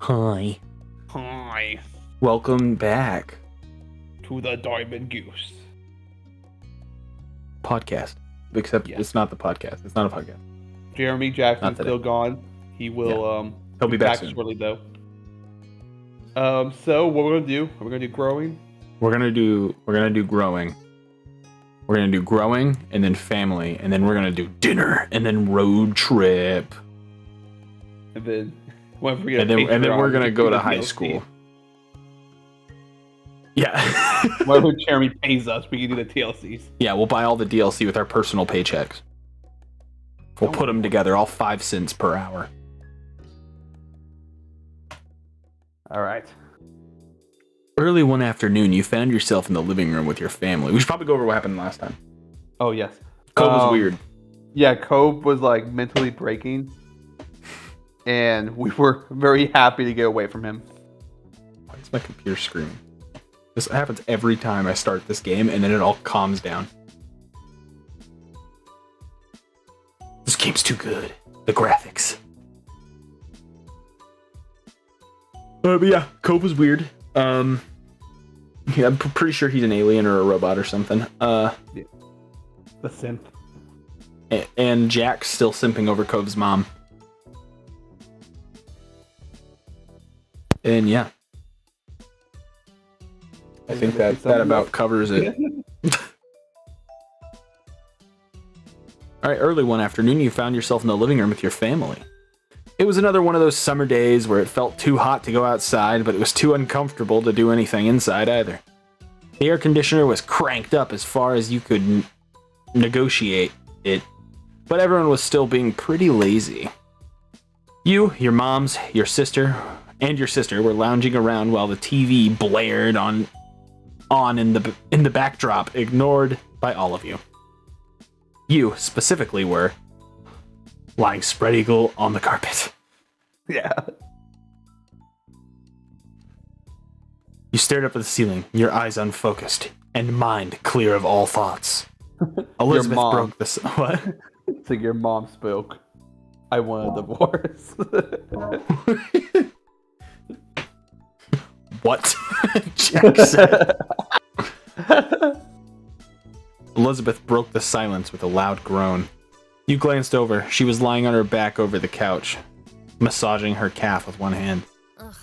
Hi. Hi Welcome back. to the Diamond Goose. Podcast. Except Yeah. it's not the podcast. It's not a podcast. Jeremy Jackson's still gone. He will He'll be back soon. shortly though. So what we're gonna do? We're gonna do growing. We're gonna do growing. We're gonna do growing and then family, and then we're gonna do dinner and then road trip. And then we're gonna go to high school. Yeah. Whatever Jeremy pays us, we can do the TLCs. Yeah, we'll buy all the DLC with our personal paychecks. We'll put them together, all 5 cents per hour. All right. Early one afternoon, you found yourself in the living room with your family. We should probably go over what happened last time. Oh yes. Cove was weird. Yeah, Cove was like mentally breaking, and we were very happy to get away from him. Why is my computer screaming? This happens every time I start this game, and then it all calms down. This game's too good. The graphics. But yeah, Cove was weird. Yeah, I'm pretty sure he's an alien or a robot or something. Yeah. The synth. And Jack's still simping over Cove's mom. And yeah. I think that about covers it. Alright, early one afternoon, you found yourself in the living room with your family. It was another one of those summer days where it felt too hot to go outside, but it was too uncomfortable to do anything inside either. The air conditioner was cranked up as far as you could negotiate it, but everyone was still being pretty lazy. You, your moms, your sister were lounging around while the TV blared on in the backdrop, ignored by all of you. You specifically were lying spread eagle on the carpet. Yeah. You stared up at the ceiling, your eyes unfocused, and mind clear of all thoughts. Elizabeth broke this. What? It's like your mom spoke. I want a divorce. What? Jack said. Elizabeth broke the silence with a loud groan. You glanced over. She was lying on her back over the couch, massaging her calf with one hand. Ugh.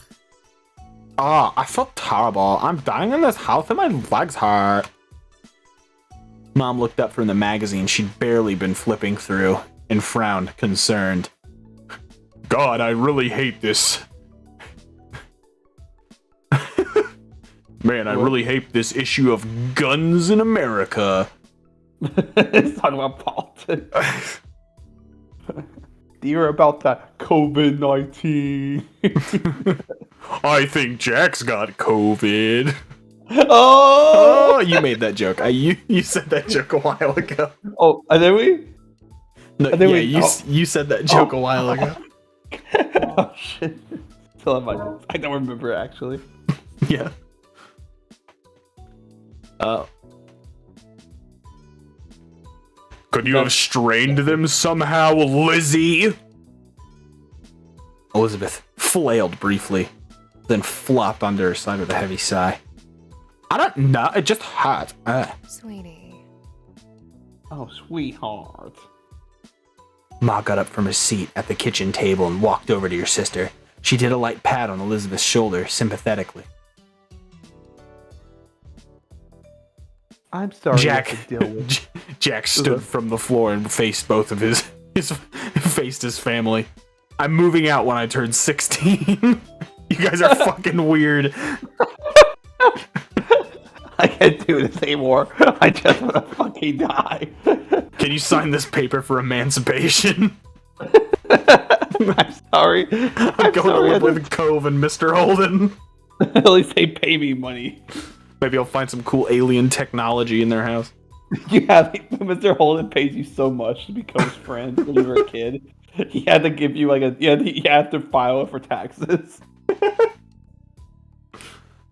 Oh, I feel terrible. I'm dying in this house and my legs hurt. Mom looked up from the magazine she'd barely been flipping through and frowned, concerned. God, I really hate this. Man, I really hate this issue of Guns in America. It's talking about politics. Do you hear about that COVID-19? I think Jack's got COVID. Oh! You made that joke. You said that joke a while ago. Oh, and then we? No, you said that joke a while ago. Oh shit! Still in my notes. I don't remember actually. Yeah. Could you have strained them somehow, Lizzie? Elizabeth flailed briefly, then flopped onto her side with a heavy sigh. I don't know, it just hurt. Sweetie. Oh, sweetheart. Ma got up from her seat at the kitchen table and walked over to your sister. She did a light pat on Elizabeth's shoulder, sympathetically. I'm sorry. Jack stood from the floor and faced both of his family. I'm moving out when I turn 16. You guys are fucking weird. I can't do this anymore. I just want to fucking die. Can you sign this paper for emancipation? I'm sorry. I'm going to live with Cove and Mr. Holden. At least they pay me money. Maybe I'll find some cool alien technology in their house. Yeah, Mr. Holden pays you so much to become his friend when you were a kid. He had to give you you have to file it for taxes.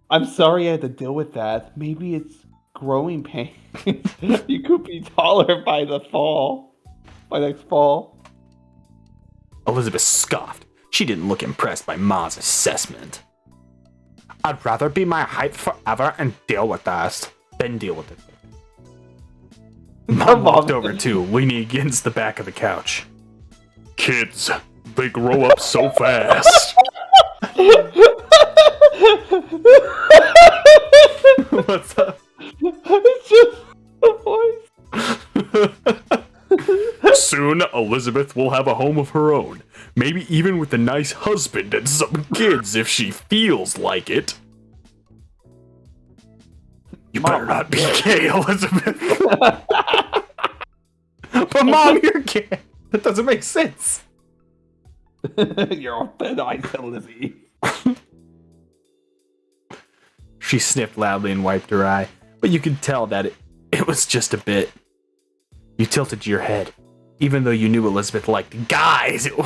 I'm sorry I had to deal with that. Maybe it's growing pains. You could be taller by next fall. Elizabeth scoffed. She didn't look impressed by Ma's assessment. I'd rather be my height forever and deal with this than deal with it. Mom walked over too, leaning against the back of the couch. Kids, they grow up so fast. What's up? It's just a voice. Soon, Elizabeth will have a home of her own. Maybe even with a nice husband and some kids if she feels like it. You better not be gay, Elizabeth. But Mom, you're gay. That doesn't make sense. You're a thin ice, Lizzie. She sniffed loudly and wiped her eye, but you could tell that it was just a bit. You tilted your head. Even though you knew Elizabeth liked guys, it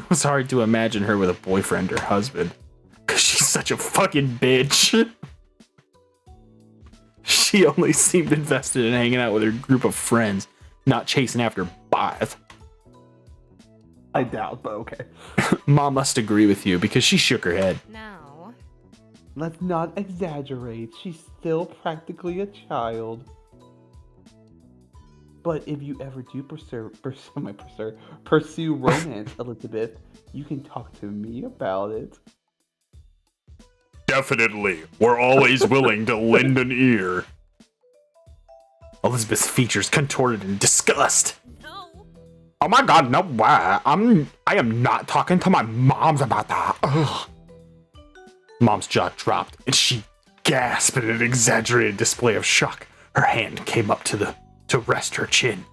was hard to imagine her with a boyfriend or husband. Because she's such a fucking bitch. She only seemed invested in hanging out with her group of friends, not chasing after Beth. I doubt, but okay. Mom must agree with you because she shook her head. No. Let's not exaggerate. She's still practically a child. But if you ever do pursue romance, Elizabeth, you can talk to me about it. Definitely. We're always willing to lend an ear. Elizabeth's features contorted in disgust. No. Oh my god, no way. I am not talking to my moms about that. Ugh. Mom's jaw dropped, and she gasped at an exaggerated display of shock. Her hand came up to rest her chin.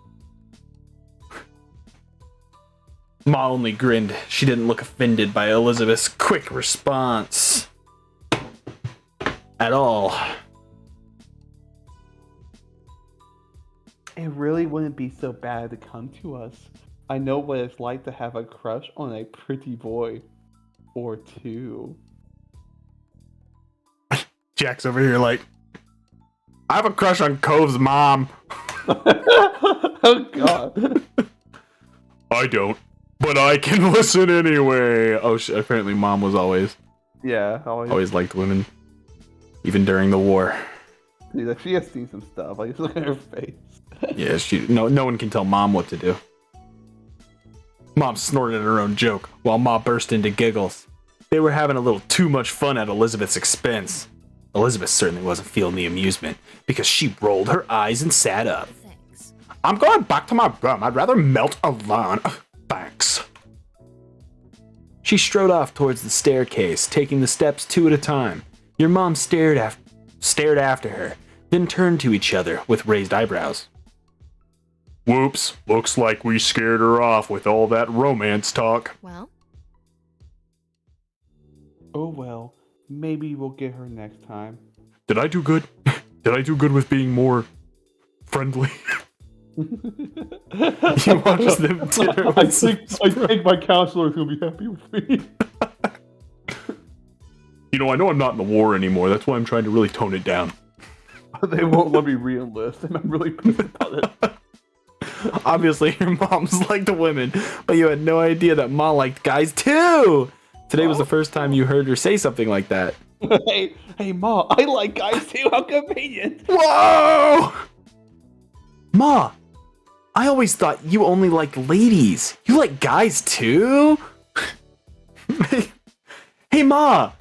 Ma only grinned. She didn't look offended by Elizabeth's quick response. At all. It really wouldn't be so bad to come to us. I know what it's like to have a crush on a pretty boy. Or two. Jack's over here like, I have a crush on Cove's mom. Oh god. I don't, but I can listen anyway. Oh, apparently Mom was always Always. liked women, even during the war. Dude, like, she has seen some stuff. Like, just look at her face. Yeah, no one can tell Mom what to do. Mom snorted at her own joke, while Ma burst into giggles. They were having a little too much fun at Elizabeth's expense. Elizabeth certainly wasn't feeling the amusement, because she rolled her eyes and sat up. Thanks. I'm going back to my room. I'd rather melt alone. Thanks. She strode off towards the staircase, taking the steps two at a time. Your mom stared after her, then turned to each other with raised eyebrows. Whoops, looks like we scared her off with all that romance talk. Well, Oh well. Maybe we'll get her next time. Did I do good? Did I do good with being more friendly? You watched them dinner with I think my counselor is gonna be happy with me. You know, I know I'm not in the war anymore. That's why I'm trying to really tone it down. They won't let me re-enlist, and I'm really pissed about it. Obviously, your mom's liked the women, but you had no idea that Ma liked guys too. Today was the first time you heard her say something like that. Hey, Ma, I like guys too. How convenient. Whoa! Ma, I always thought you only liked ladies. You like guys too? Hey, Ma.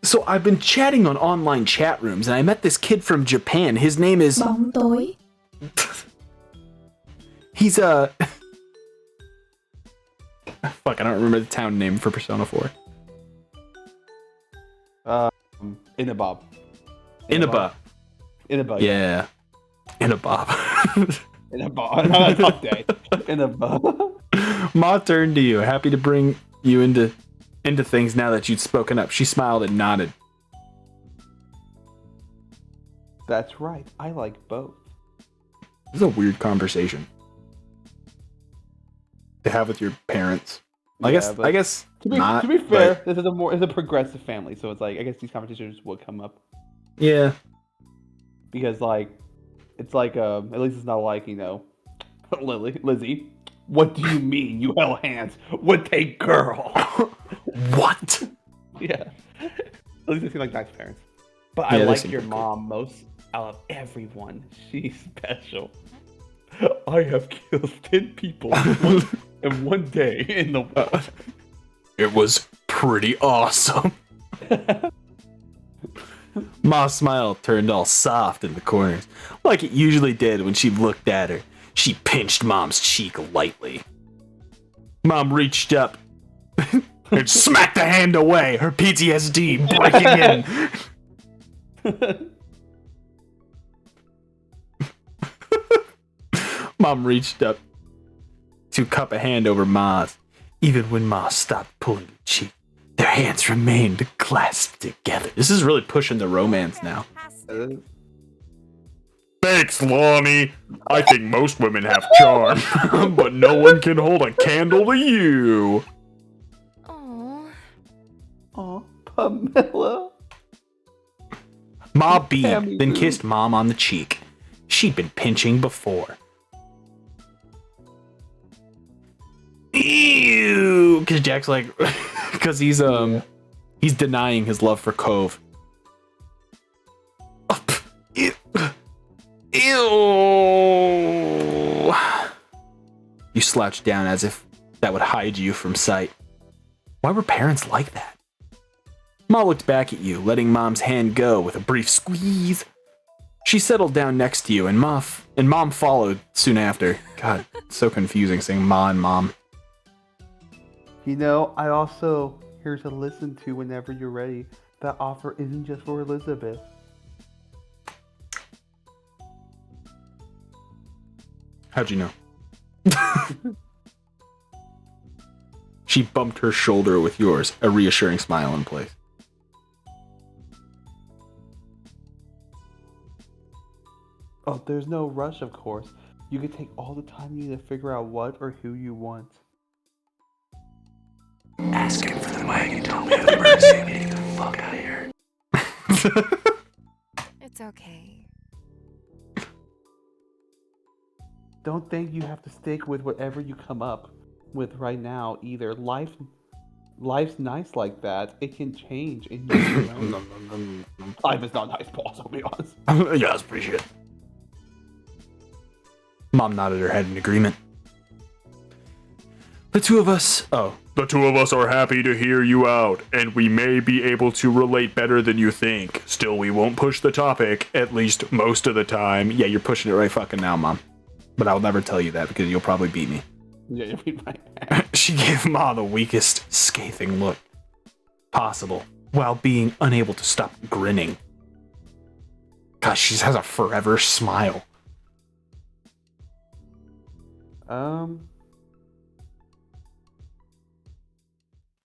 So I've been chatting on online chat rooms, and I met this kid from Japan. His name is... bóng tối. He's Fuck, I don't remember the town name for Persona 4. Inaba. Inaba. Inaba. Yeah. Inaba. Inaba. Not a tough day. Inaba. Ma turned to you, happy to bring you into things now that you'd spoken up. She smiled and nodded. That's right. I like both. This is a weird conversation to have with your parents. I guess to be fair, this is it's a progressive family, so it's like I guess these conversations would come up. Yeah. Because like it's like at least it's not like, Lizzie. What do you mean you held hands with a girl? What? Yeah. At least they seem like nice parents. But Yeah, I they like seem your pretty cool. mom most out of everyone. She's special. I have killed 10 people in one day in the world. It was pretty awesome. Ma's smile turned all soft in the corners, like it usually did when she looked at her. She pinched Mom's cheek lightly. Mom reached up and smacked the hand away, her PTSD breaking in. Mom reached up to cup a hand over Ma's. Even when Ma stopped pulling her cheek, their hands remained clasped together. This is really pushing the romance now. Thanks, Lonnie. I think most women have charm, but no one can hold a candle to you. Aww. Aw, Pamela. Ma beamed, Pammy then boo. kissed Mom on the cheek. She'd been pinching before. Ew, because Jack's like, because he's denying his love for Cove. Ew. Ew. You slouched down as if that would hide you from sight. Why were parents like that? Ma looked back at you, letting Mom's hand go with a brief squeeze. She settled down next to you, and Mom followed soon after. God, it's so confusing saying Ma and Mom. You know, I also here to listen to whenever you're ready. That offer isn't just for Elizabeth. How'd you know? She bumped her shoulder with yours, a reassuring smile in place. Oh, there's no rush, of course. You can take all the time you need to figure out what or who you want. Asking for the mic and tell me the mercy and get the fuck out of here. It's okay. Don't think you have to stick with whatever you come up with right now either. Life's nice like that. It can change in your own. Life is not nice, Paul, so be honest. Yeah, that's pretty shit. Mom nodded her head in agreement. The two of us are happy to hear you out, and we may be able to relate better than you think. Still, we won't push the topic, at least most of the time. Yeah, you're pushing it right fucking now, Mom. But I'll never tell you that because you'll probably beat me. Yeah, you'll be right. She gave Ma the weakest, scathing look possible, while being unable to stop grinning. Gosh, she has a forever smile.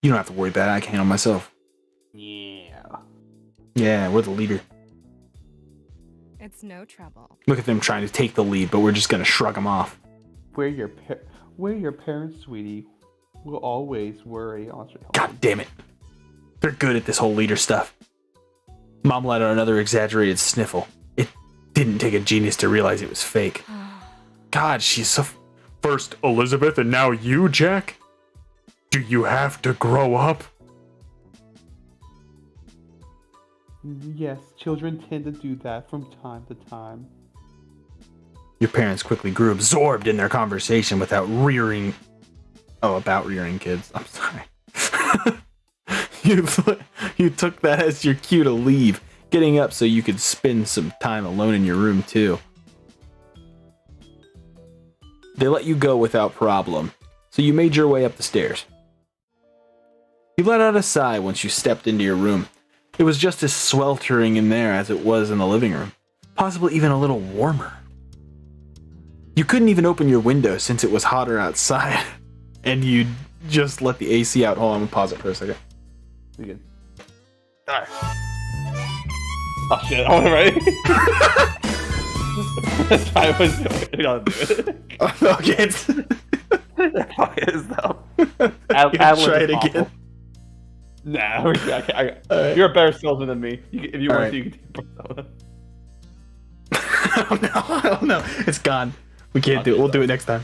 You don't have to worry about it. I can handle myself. Yeah. Yeah, we're the leader. It's no trouble. Look at them trying to take the lead, but we're just gonna shrug them off. We're your parents, sweetie. We'll always worry. God damn it. They're good at this whole leader stuff. Mom let out another exaggerated sniffle. It didn't take a genius to realize it was fake. God, she's so... First Elizabeth and now you, Jack? Do you have to grow up? Yes, children tend to do that from time to time. Your parents quickly grew absorbed in their conversation about rearing kids. I'm sorry. You took that as your cue to leave, getting up so you could spend some time alone in your room too. They let you go without problem, so you made your way up the stairs. You let out a sigh once you stepped into your room. It was just as sweltering in there as it was in the living room, possibly even a little warmer. You couldn't even open your window since it was hotter outside, and you just let the AC out. Hold on, I'm gonna pause it for a second. We good. Alright. Oh shit, I wasn't ready. That's why I was gonna do it. Okay, it's... That's how it is though. Try it again. Nah, right. Right. You're a better salesman than me. If you want Right. to, you can take persona. Oh no, it's gone. We can't do it. We'll do it next time.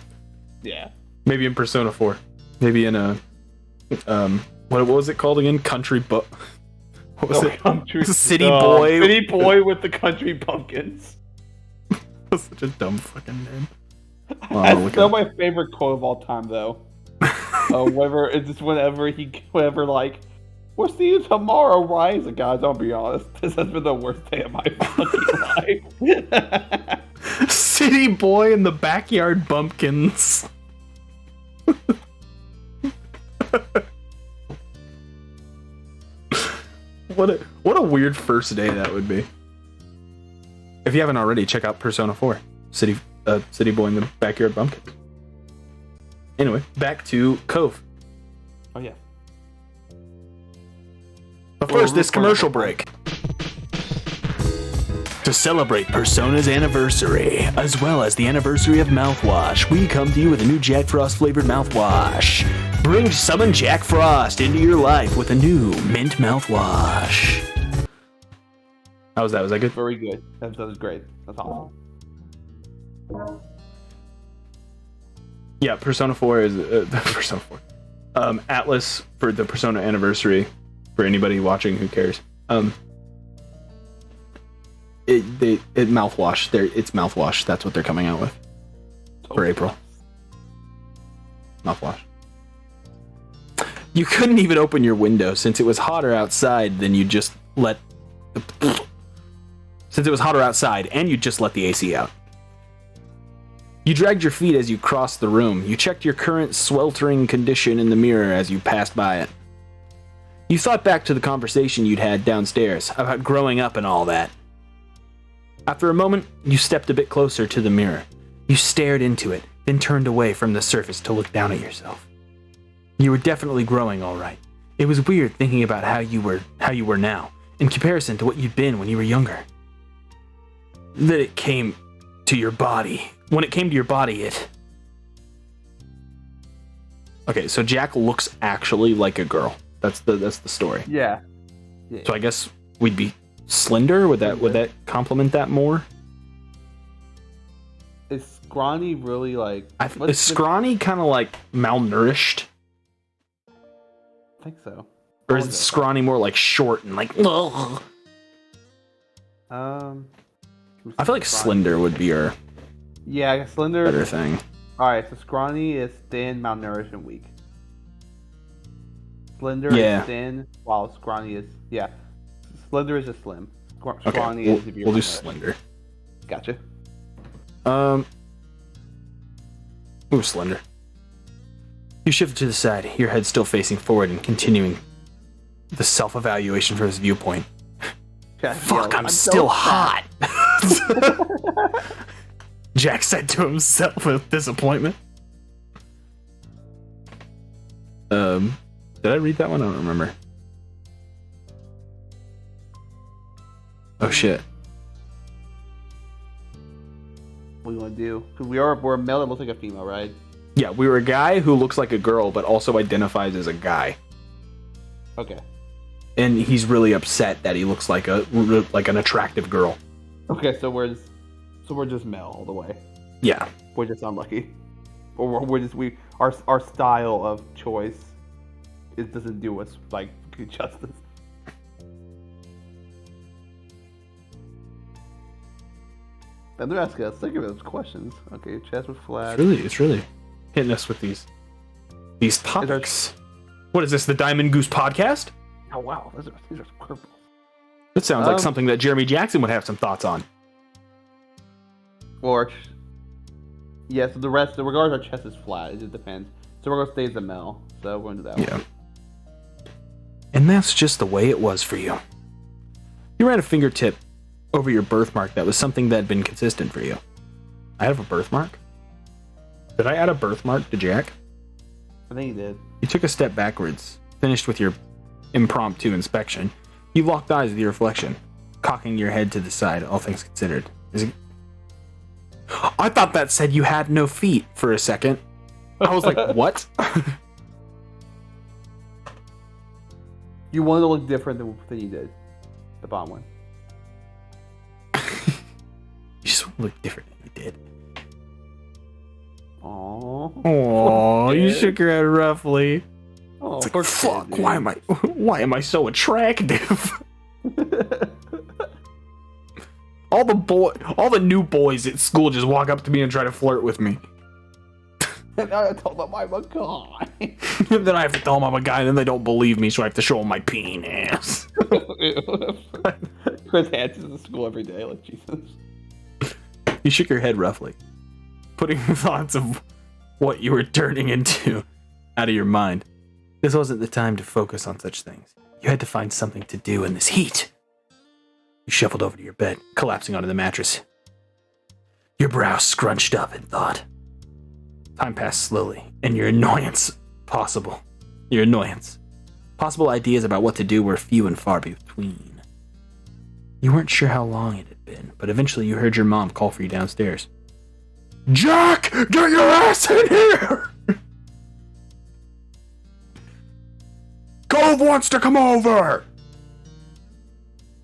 Yeah. Maybe in Persona 4. Maybe in a what was it called again? What was it? City Boy. City Boy with the country bumpkins. That's such a dumb fucking name. That's still my favorite quote of all time, though. Whenever like, we'll see you tomorrow, Rise. Guys, I'll be honest, this has been the worst day of my fucking life. City Boy and the Backyard Bumpkins. What a weird first day that would be. If you haven't already, check out Persona 4. City Boy and the Backyard Bumpkins. Anyway, back to Cove. Oh yeah. But first, this commercial break. To celebrate Persona's anniversary, as well as the anniversary of mouthwash, we come to you with a new Jack Frost flavored mouthwash. Summon Jack Frost into your life with a new mint mouthwash. How was that? Was that good? Very good. That was great. That's awesome. Yeah, Persona 4 is Persona 4. Atlas for the Persona anniversary. For anybody watching, who cares? Mouthwash. It's mouthwash. That's what they're coming out with for April. Mouthwash. You couldn't even open your window since it was hotter outside than you just let. Since it was hotter outside, and you just let the AC out. You dragged your feet as you crossed the room. You checked your current sweltering condition in the mirror as you passed by it. You thought back to the conversation you'd had downstairs about growing up and all that. After a moment, you stepped a bit closer to the mirror. You stared into it, then turned away from the surface to look down at yourself. You were definitely growing all right. It was weird thinking about how you were now, in comparison to what you'd been when you were younger. That it came to your body. When it came to your body, Okay, so Jack looks actually like a girl. That's the story. Yeah. So I guess we'd be slender. Would that complement that more? Is scrawny really like? Is scrawny kind of like malnourished? I think so. Or is scrawny more like short and like? Ugh? I feel like slender would be our slender better thing. All right, so scrawny is thin, malnourished, and weak. Slender is thin, while scrawny is slender is just slim. Scrawny is if you're we'll do slender. Gotcha. Ooh, slender. You shifted to the side, your head still facing forward and continuing the self-evaluation from his viewpoint. Fuck, I'm still hot. Jack said to himself with disappointment. Did I read that one? I don't remember. Oh shit. What do you want to do? Because we're a male that looks like a female, right? Yeah, we were a guy who looks like a girl, but also identifies as a guy. Okay. And he's really upset that he looks like an attractive girl. Okay, so we're just male all the way. Yeah. We're just unlucky, or our style of choice doesn't do us like justice. And they're asking us, think of those questions. Okay, chest was flat. It's really hitting us with these topics. What is this? The Diamond Goose podcast? Oh wow, these are curveballs. That sounds like something that Jeremy Jackson would have some thoughts on. Or yeah, so regardless, our chest is flat. It just depends. So we're gonna stay as a male. So we're gonna do that. Yeah. And that's just the way it was for you. You ran a fingertip over your birthmark that was something that had been consistent for you. I have a birthmark? Did I add a birthmark to Jack? I think you did. You took a step backwards, finished with your impromptu inspection. You locked eyes with your reflection, cocking your head to the side, all things considered. I thought that said you had no feet for a second. I was like, what? You wanted to look different than you did. The bottom one. You just want to look different than you did. Aww. Oh, you kid. shook your head roughly. Oh, It's like, poor fuck, kid, why am I so attractive? dude. All the new boys at school just walk up to me and try to flirt with me. And I told them I'm a guy. Then I have to tell them I'm a guy, and then they don't believe me, so I have to show them my penis. Chris Hansen's in school every day, like Jesus. You shook your head roughly, putting the thoughts of what you were turning into out of your mind. This wasn't the time to focus on such things. You had to find something to do in this heat. You shuffled over to your bed, collapsing onto the mattress. Your brow scrunched up in thought. Time passed slowly, and your possible ideas about what to do were few and far between. You weren't sure how long it had been, but eventually you heard your mom call for you downstairs. Jack, get your ass in here! Cove wants to come over!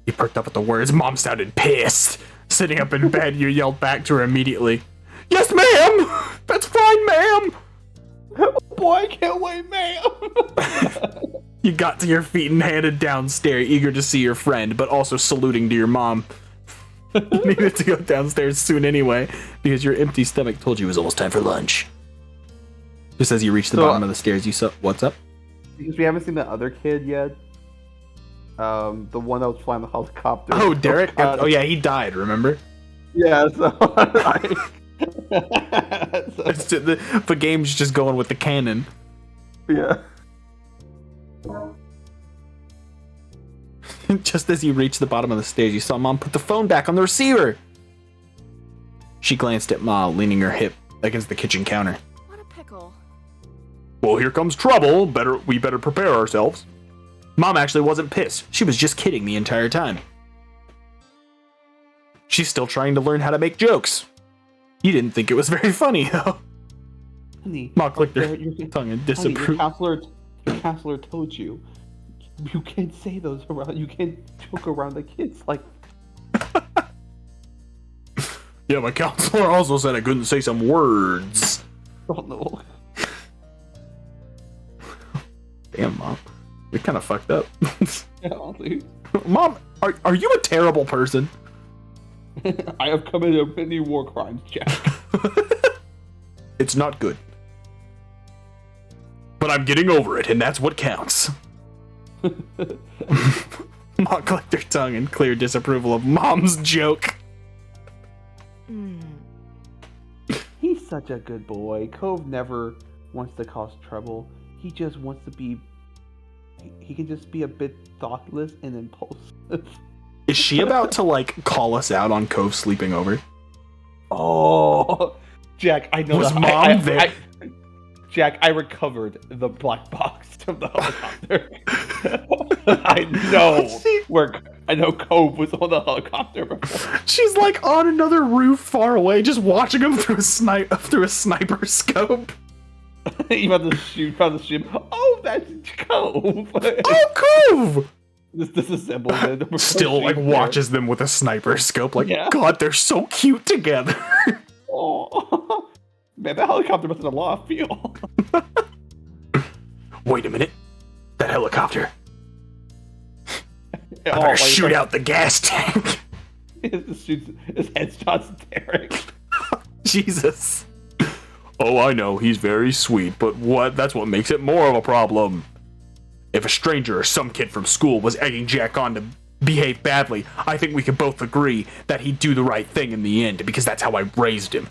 You perked up at the words. Mom sounded pissed. Sitting up in bed, you yelled back to her immediately. Yes, ma'am! That's fine, ma'am! Boy, I can't wait, ma'am! You got to your feet and headed downstairs, eager to see your friend, but also saluting to your mom. You needed to go downstairs soon anyway, because your empty stomach told you it was almost time for lunch. Just as you reached the bottom of the stairs, you saw... What's up? Because we haven't seen the other kid yet. The one that was flying the helicopter. Oh, Derek? Oh, yeah, he died, remember? Yeah, so... The game's just going with the canon. Yeah. Just as you reached the bottom of the stairs, you saw Mom put the phone back on the receiver. She glanced at Ma, leaning her hip against the kitchen counter. What a pickle. Well, here comes trouble. We better prepare ourselves. Mom actually wasn't pissed. She was just kidding the entire time. She's still trying to learn how to make jokes. You didn't think it was very funny, though. Honey, Ma clicked her your tongue and honey, disapproved. your counselor told you. You can't say those around. You can't joke around the kids like. Yeah, my counselor also said I couldn't say some words. Oh no. Damn, Mom. You're kind of fucked up. Yeah, honestly. Mom, are you a terrible person? I have committed many war crimes, Jack. It's not good. But I'm getting over it, and that's what counts. Mom clicked her tongue in clear disapproval of Mom's joke. He's such a good boy. Cove never wants to cause trouble. He just wants to be... He can just be a bit thoughtless and impulsive. Is she about to, like, call us out on Cove sleeping over? Oh, Jack, I know. Was Mom there? Jack, I recovered the black box from the helicopter. I know Cove was on the helicopter before. She's like on another roof far away, just watching him through a sniper scope. You found the shoot. Oh, that's Cove. Oh, Cove! This disassembles it. Still, like, watches them with a sniper scope. Like, yeah. God, they're so cute together. Oh, man, that helicopter must have a lot of fuel. Wait a minute. That helicopter. I better shoot out the gas tank. His headshot's Derek. Jesus. Oh, I know, he's very sweet, but that's what makes it more of a problem. If a stranger or some kid from school was egging Jack on to behave badly, I think we could both agree that he'd do the right thing in the end, because that's how I raised him.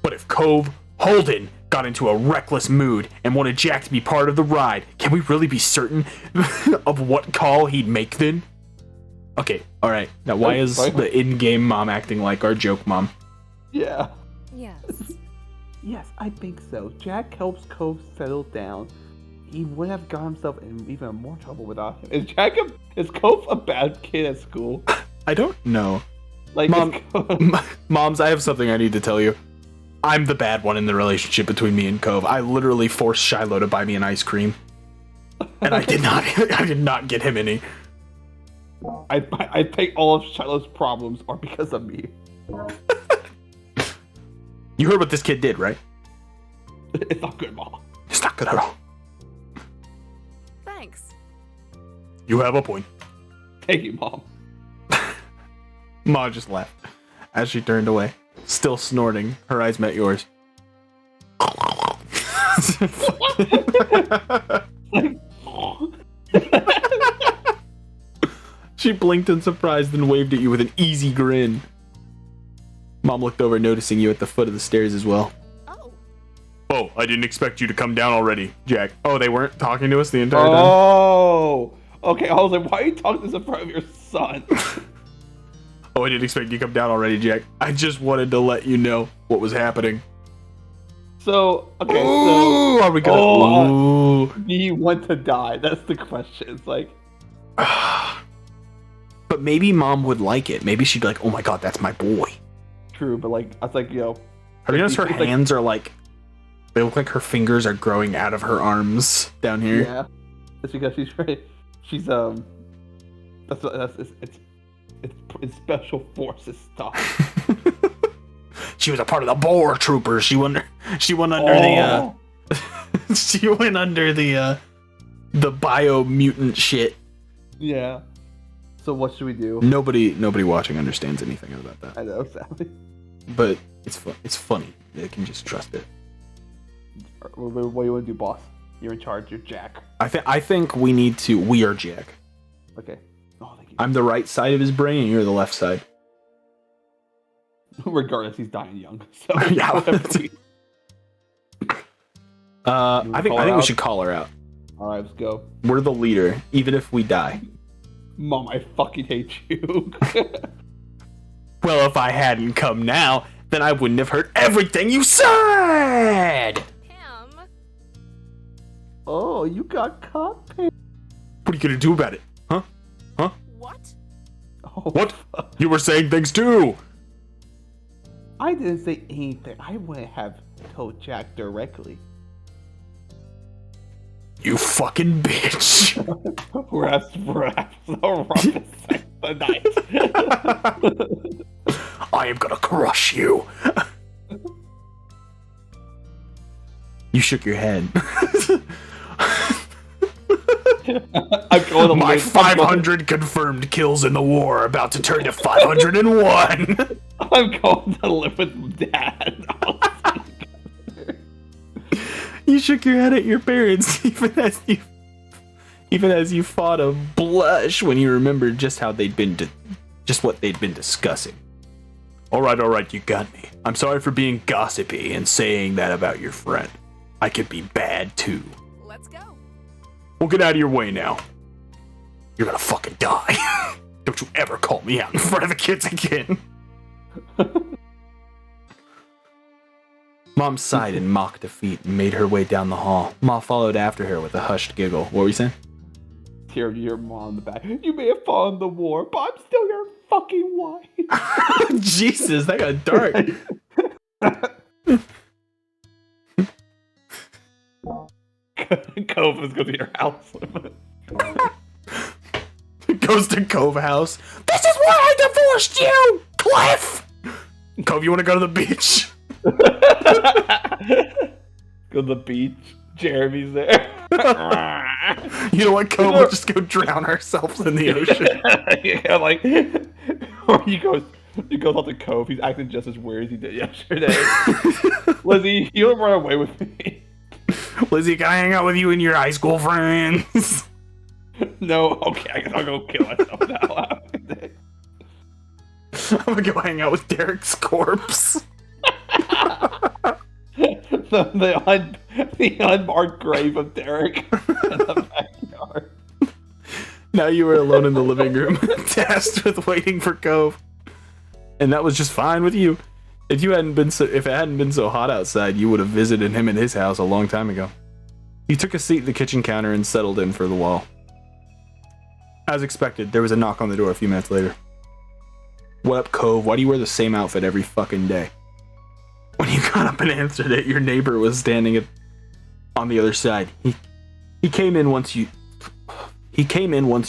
But if Cove Holden got into a reckless mood and wanted Jack to be part of the ride, can we really be certain of what call he'd make then? Okay, alright. Now why is the in-game mom acting like our joke mom? Yeah. Yes. Yes, I think so. Jack helps Cove settle down. He would have got himself in even more trouble without him. Is Cove a bad kid at school? I don't know. Like, Moms, I have something I need to tell you. I'm the bad one in the relationship between me and Cove. I literally forced Shiloh to buy me an ice cream, and I did not get him any. I think all of Shiloh's problems are because of me. You heard what this kid did, right? It's not good, Mom. It's not good at all. Thanks. You have a point. Thank you, Mom. Ma just laughed as she turned away, still snorting. Her eyes met yours. She blinked in surprise, then waved at you with an easy grin. Mom looked over, noticing you at the foot of the stairs as well. Oh, I didn't expect you to come down already, Jack. Oh, they weren't talking to us the entire time? Oh, okay. I was like, why are you talking this in front of your son? Oh, I didn't expect you to come down already, Jack. I just wanted to let you know what was happening. So, okay, Ooh, are we gonna? Ooh. do you want to die? That's the question. It's like, but maybe Mom would like it. Maybe she'd be like, "Oh my God, that's my boy." true, but like, I was like, Have you noticed her hands are like? They look like her fingers are growing out of her arms down here. Yeah, it's because she's it's special forces stuff. She was a part of the Boer troopers. She went under she went under the biomutant shit. Yeah. So what should we do? Nobody watching understands anything about that. I know, sadly. But it's funny. They can just trust it. What do you want to do, boss? You're in charge. You're Jack. I think we need to. We are Jack. Okay. Oh, thank you. I'm the right side of his brain, and you're the left side. Regardless, he's dying young. So Yeah. I think we out? should call her out. All right, let's go. We're the leader, even if we die. Mom, I fucking hate you. Well, if I hadn't come now, then I wouldn't have heard everything you said. Pam. Oh, you got caught, Pam. What are you gonna do about it? Huh? What? Oh, What? You were saying things too. I didn't say anything. I wouldn't have told Jack directly. You fucking bitch. Perhaps the roughest sex of the night. I am gonna crush you. You shook your head. I'm going to My 500 confirmed kills in the war are about to turn to 501. I'm going to live with Dad. You shook your head at your parents, even as you fought a blush when you remembered just how just what they'd been discussing. All right, you got me. I'm sorry for being gossipy and saying that about your friend. I could be bad too. Let's go. We'll get out of your way now. You're gonna fucking die. Don't you ever call me out in front of the kids again. Mom sighed in mock defeat and made her way down the hall. Ma followed after her with a hushed giggle. What were you saying? Hear your mom in the back. You may have fought in the war, but I'm still your fucking wife. Jesus, that got dark. Cove is going to your house. Goes to Cove house. This is why I divorced you, Cliff. Cove, you want to go to the beach? Go to the beach. Jeremy's there. You know what, Cove? We'll just go drown ourselves in the ocean. Yeah, like, or he goes out to Cove. He's acting just as weird as he did yesterday. Lizzie, you don't run away with me. Lizzie, can I hang out with you and your high school friends? No, okay, I guess I'll go kill myself now. I'm gonna go hang out with Derek's corpse. the unmarked grave of Derek in the backyard. Now you were alone in the living room, tasked with waiting for Cove, and that was just fine with you. If it hadn't been so hot outside, you would have visited him at his house a long time ago. You took a seat at the kitchen counter and settled in for the wall. As expected, there was a knock on the door a few minutes later. What up, Cove? Why do you wear the same outfit every fucking day? When you got up and answered it, your neighbor was standing on the other side. He came in once you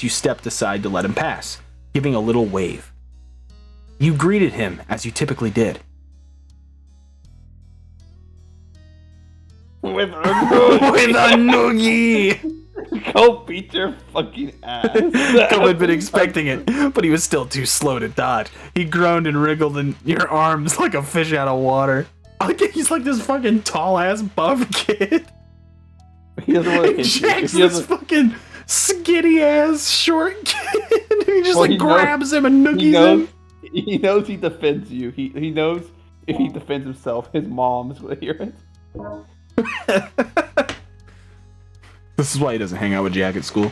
stepped aside to let him pass, giving a little wave. You greeted him as you typically did. With a With a noogie! Go beat your fucking ass. Cove had been expecting it, but he was still too slow to dodge. He groaned and wriggled in your arms like a fish out of water. He's like this fucking tall-ass buff kid. He doesn't want to hit Jack's you. this fucking skinny-ass short kid. He just Well, he grabs him and noogies him. He knows he defends you. He knows if he defends himself, his mom's will hear it. This is why he doesn't hang out with Jack at school.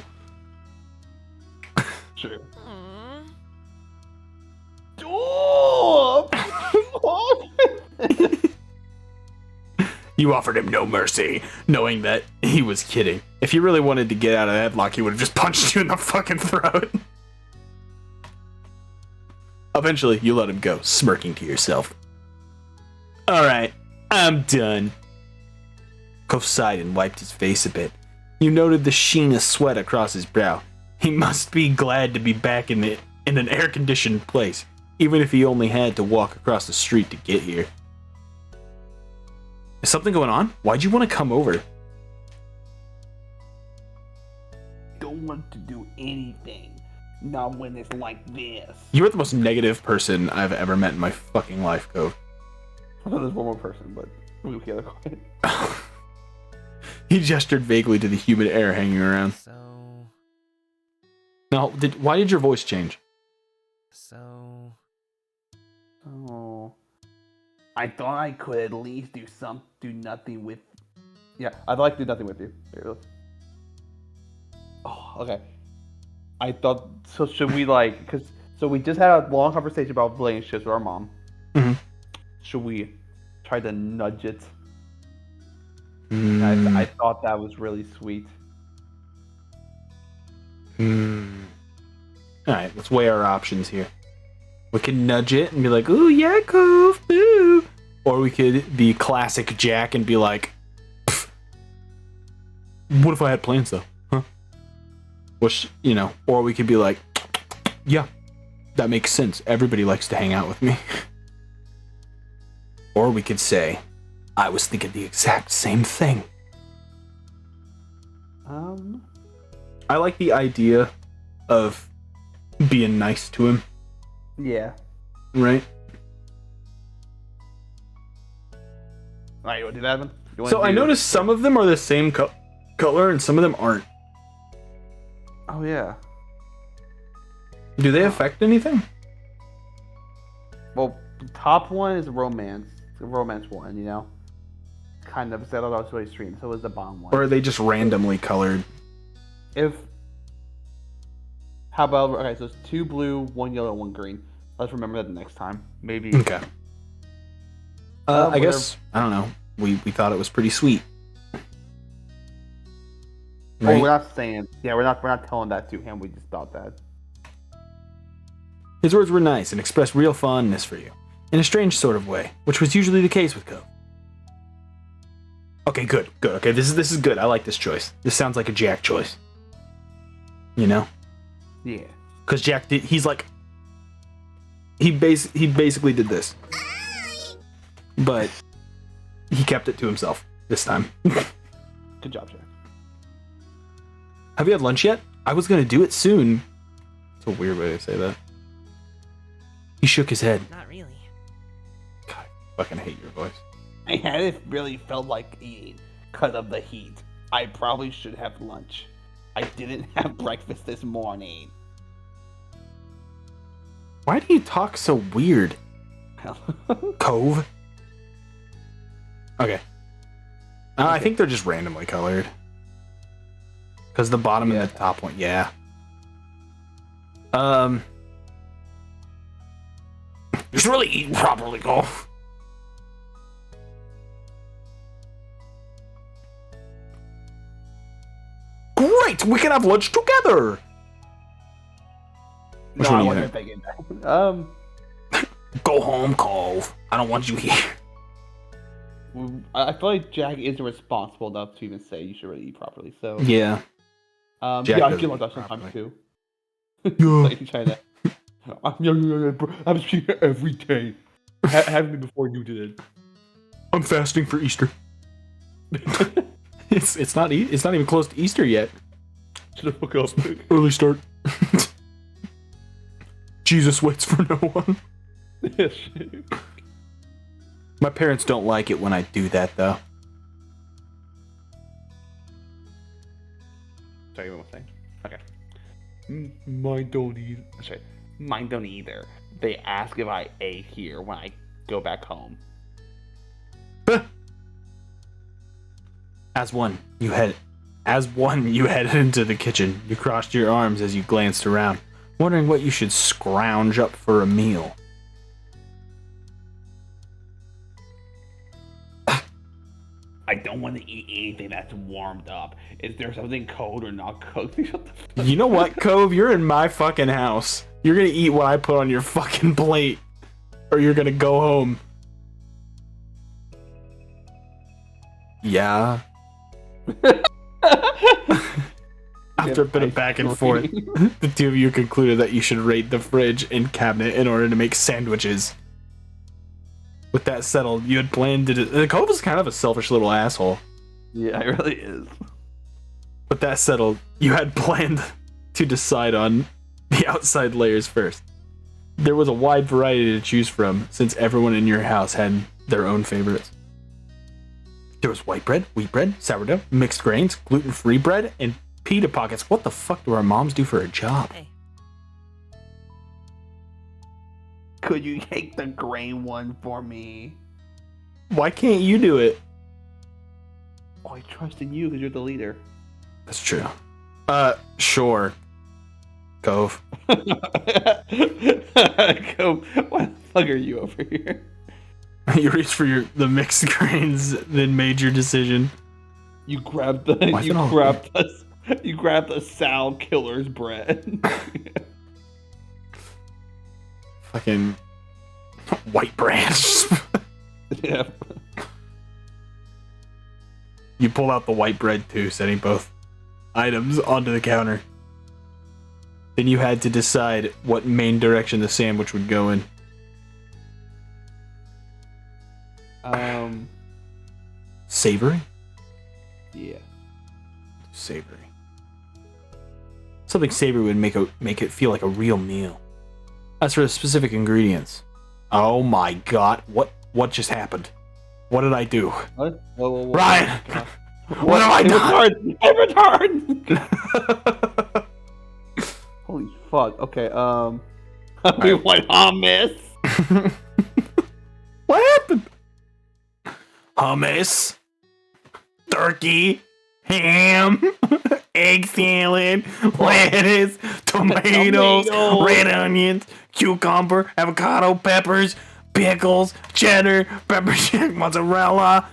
True. Aw. Oh! You offered him no mercy, knowing that he was kidding. If he really wanted to get out of that lock, he would have just punched you in the fucking throat. Eventually, you let him go, smirking to yourself. Alright, I'm done. Cove sighed and wiped his face a bit. You noted the sheen of sweat across his brow. He must be glad to be back in an air-conditioned place, even if he only had to walk across the street to get here. Is something going on? Why'd you want to come over? Don't want to do anything. Not when it's like this. You're the most negative person I've ever met in my fucking life, Cove. I thought there's one more person, but we'll get quiet. He gestured vaguely to the humid air hanging around. Now, why did your voice change? Oh, I thought I could at least do nothing with. Yeah, I'd like to do nothing with you. There you go. Oh, okay. I thought so. Should we so we just had a long conversation about relationships with our mom. Mm-hmm. Should we try to nudge it? Mm. I thought that was really sweet. Alright, let's weigh our options here. We could nudge it and be like, ooh, yeah, Cove, boo. Or we could be classic Jack and be like, pfft. What if I had plans though? Huh? Which, or we could be like, yeah, that makes sense. Everybody likes to hang out with me. Or we could say, I was thinking the exact same thing. I like the idea of being nice to him. Yeah. Right? Alright, you want to do that one? So I noticed some of them are the same color and some of them aren't. Oh, yeah. Do they affect anything? Well, the top one is romance. The romance one, Kind of. That was really extreme. So was the bottom one. Or are they just randomly colored? How about, okay, so it's 2 blue, 1 yellow, 1 green. Let's remember that the next time. Maybe. Okay. I guess, I don't know. We thought it was pretty sweet. Right? Oh, we're not saying. Yeah, we're not telling that to him. We just thought that. His words were nice and expressed real fondness for you, in a strange sort of way, which was usually the case with Cove. Okay, good. Okay, this is good. I like this choice. This sounds like a Jack choice. Yeah. Because Jack did. He's like. He basically did this, but he kept it to himself this time. Good job, Jack. Have you had lunch yet? I was gonna do it soon. It's a weird way to say that. He shook his head. Not really. God, I fucking hate your voice. I hadn't really felt like eating because of the heat. I probably should have lunch. I didn't have breakfast this morning. Why do you talk so weird, Cove? Okay. I think they're just randomly colored. Because the bottom and the top one, yeah. Just really eating properly, Cove. Great! We can have lunch together! Which one I do you wasn't think? thinking that. Go home, Cove. I don't want you here. I feel like Jack isn't responsible enough to even say you should really eat properly. So Yeah. Jack Jack I doesn't feel like eat that sometimes properly. too. Like in China. I'm eating every day. Having me before you did it. I'm fasting for Easter. It's not even close to Easter yet. Shut the fuck up. Early start. Jesus waits for no one. My parents don't like it when I do that, though. Sorry, one more thing. Okay. Mine don't either. Sorry. Mine don't either. They ask if I ate here when I go back home. As one, you headed into the kitchen. You crossed your arms as you glanced around, wondering what you should scrounge up for a meal. I don't want to eat anything that's warmed up. Is there something cold or not cooked? You know what, Cove? You're in my fucking house. You're gonna eat what I put on your fucking plate, or you're gonna go home. Yeah. After a bit of back and forth, the two of you concluded that you should raid the fridge and cabinet in order to make sandwiches. With that settled, you had planned to... Cove is kind of a selfish little asshole. Yeah, it really is. With that settled, you had planned to decide on the outside layers first. There was a wide variety to choose from, since everyone in your house had their own favorites. There was white bread, wheat bread, sourdough, mixed grains, gluten-free bread, and pita pockets. What the fuck do our moms do for a job? Hey. Could you take the grain one for me? Why can't you do it? Oh, I trust in you because you're the leader. That's true. Sure. Cove. Go. Why the fuck are you over here? You reached for the mixed grains, then made your decision. You grabbed the Sal Killer's bread. Fucking white branch. Yeah. You pull out the white bread too, setting both items onto the counter. Then you had to decide what main direction the sandwich would go in. Savory? Yeah. Savory. Something savory would make it feel like a real meal. As for the specific ingredients, oh my god, what just happened? What did I do? What? Whoa. Ryan! What have I done? I returned! Holy fuck. Okay, we went hummus. What happened? Hummus, turkey, ham, egg salad, lettuce, tomatoes, red onions, cucumber, avocado, peppers, pickles, cheddar, pepper jack, mozzarella,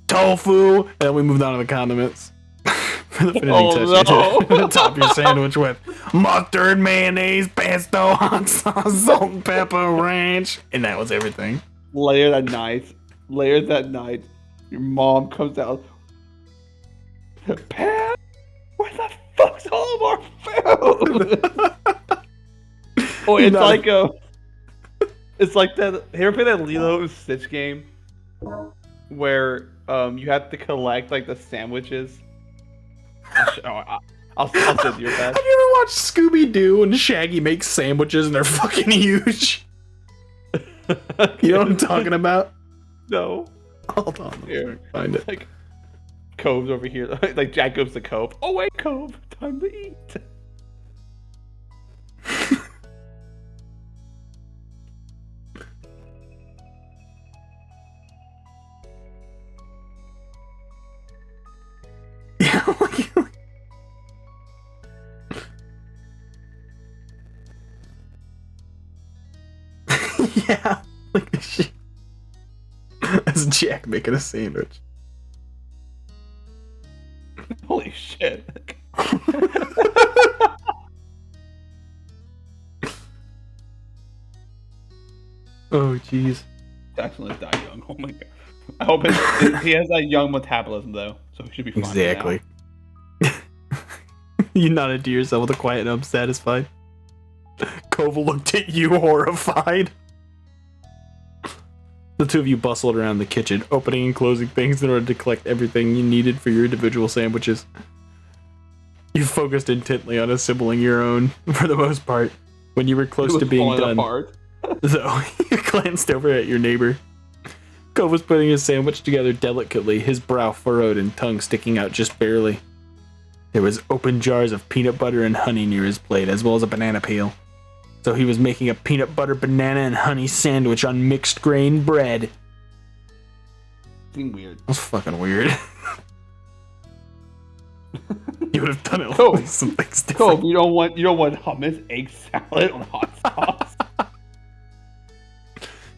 tofu, and then we moved on to the condiments. For the finishing touch, you top your sandwich with mustard, mayonnaise, pesto, hot sauce, salt and pepper, ranch, and that was everything. Later that night, your mom comes out. Pam, where the fuck's all of our food? Oh, it's like that. Have you ever played that Lilo and Stitch game where you have to collect like the sandwiches? I'll send you that. Have you ever watched Scooby-Doo and Shaggy make sandwiches and they're fucking huge? You know what I'm talking about? No. Hold on. Here, Find it. like Cove's over here. Like Jack goes to Cove. Oh wait, Cove, time to eat. Yeah, like this shit. That's Jack making a sandwich. Holy shit. Oh, jeez. Jackson has died young. Oh my god. I hope he has that young metabolism though, so he should be fine. Exactly. You nodded to yourself with a quiet and unsatisfied. Cove looked at you horrified. The two of you bustled around the kitchen, opening and closing things in order to collect everything you needed for your individual sandwiches. You focused intently on assembling your own, for the most part. When you were close to being done, though, you glanced over at your neighbor. Cove was putting his sandwich together delicately, his brow furrowed and tongue sticking out just barely. There was open jars of peanut butter and honey near his plate, as well as a banana peel. So he was making a peanut butter, banana, and honey sandwich on mixed grain bread. Seemed weird. That's fucking weird. You would have done it Cove. like some things different. Cove, you don't want hummus, egg salad on hot sauce.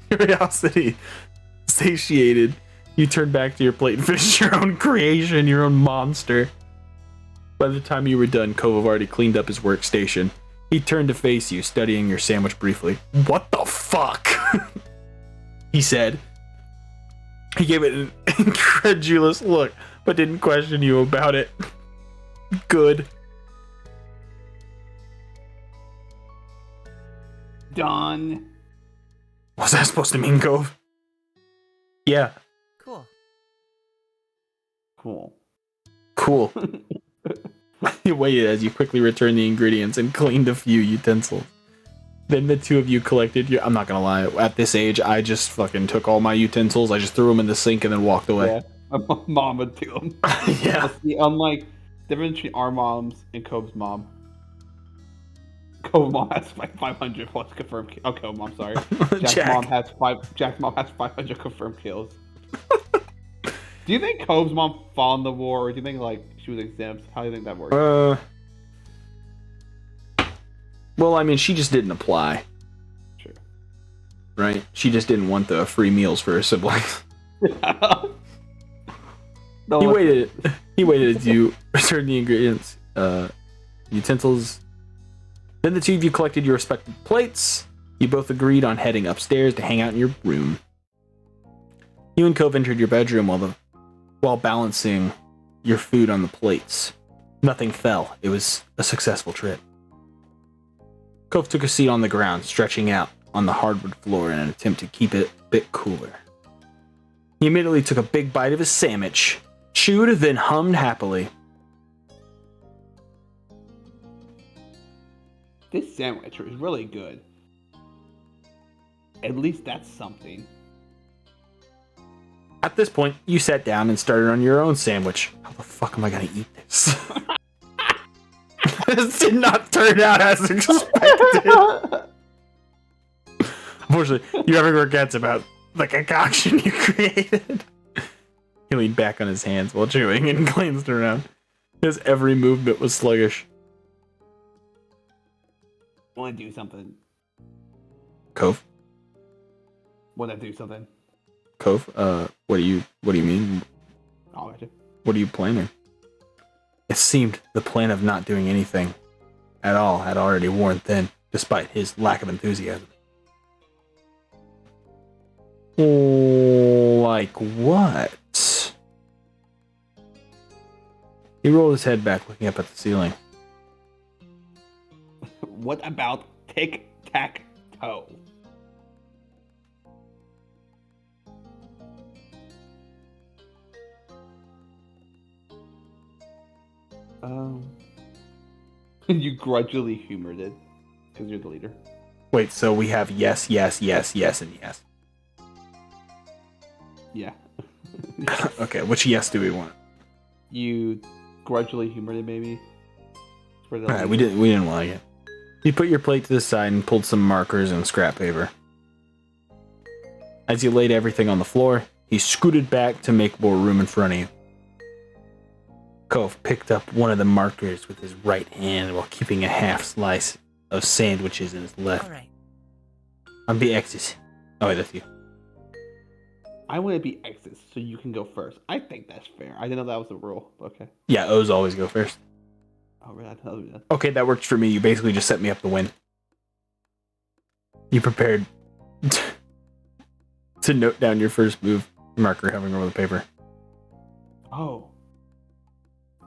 Curiosity satiated, you turned back to your plate and finished your own creation, your own monster. By the time you were done, Cove had already cleaned up his workstation. He turned to face you, studying your sandwich briefly. What the fuck? He said. He gave it an incredulous look, but didn't question you about it. Good. Done. What's that supposed to mean, Cove? Yeah. Cool. Cool. You waited as you quickly returned the ingredients and cleaned a few utensils. Then the two of you collected your... I'm not gonna lie, at this age, I just fucking took all my utensils, I just threw them in the sink and then walked away. Yeah, my mom would do them. Yeah. See, unlike difference between our moms and Cove's mom. Cove's mom has like 500 plus confirmed. Oh, Cove's mom, sorry. Jack's mom has 500 confirmed kills. Do you think Cove's mom fought in the war, or do you think like she was exempt? How do you think that works? Well, I mean, she just didn't apply. Sure. Right? She just didn't want the free meals for her siblings. No, He waited as you returned the ingredients, utensils. Then the two of you collected your respective plates. You both agreed on heading upstairs to hang out in your room. You and Cove entered your bedroom while balancing your food on the plates. Nothing fell. It was a successful trip. Cove took a seat on the ground, stretching out on the hardwood floor in an attempt to keep it a bit cooler. He immediately took a big bite of his sandwich, chewed, then hummed happily. This sandwich is really good. At least that's something. At this point, you sat down and started on your own sandwich. How the fuck am I gonna eat this? This did not turn out as expected. Unfortunately, you never forgets about the concoction you created. He leaned back on his hands while chewing and glanced around. His every movement was sluggish. Want to do something? Cove? Want to do something? Cove? What do you mean? I'll bet you. What are you planning? It seemed the plan of not doing anything at all had already worn thin, despite his lack of enthusiasm. Like what? He rolled his head back, looking up at the ceiling. What about tic-tac-toe? You grudgingly humored it because you're the leader. Wait, so we have yes, yes, yes, yes, and yes. Yeah. Okay, which yes do we want? You grudgingly humored it, maybe. Alright, we didn't like it. You put your plate to the side and pulled some markers and scrap paper. As you laid everything on the floor, he scooted back to make more room in front of you. Cove picked up one of the markers with his right hand while keeping a half slice of sandwiches in his left. All right. On the X's. Oh, wait, that's you. I want to be X's, so you can go first. I think that's fair. I didn't know that was the rule. Okay. Yeah, O's always go first. Oh, really? I didn't know that. Okay, that works for me. You basically just set me up to win. You prepared to note down your first move. Marker hovering over the paper. Oh.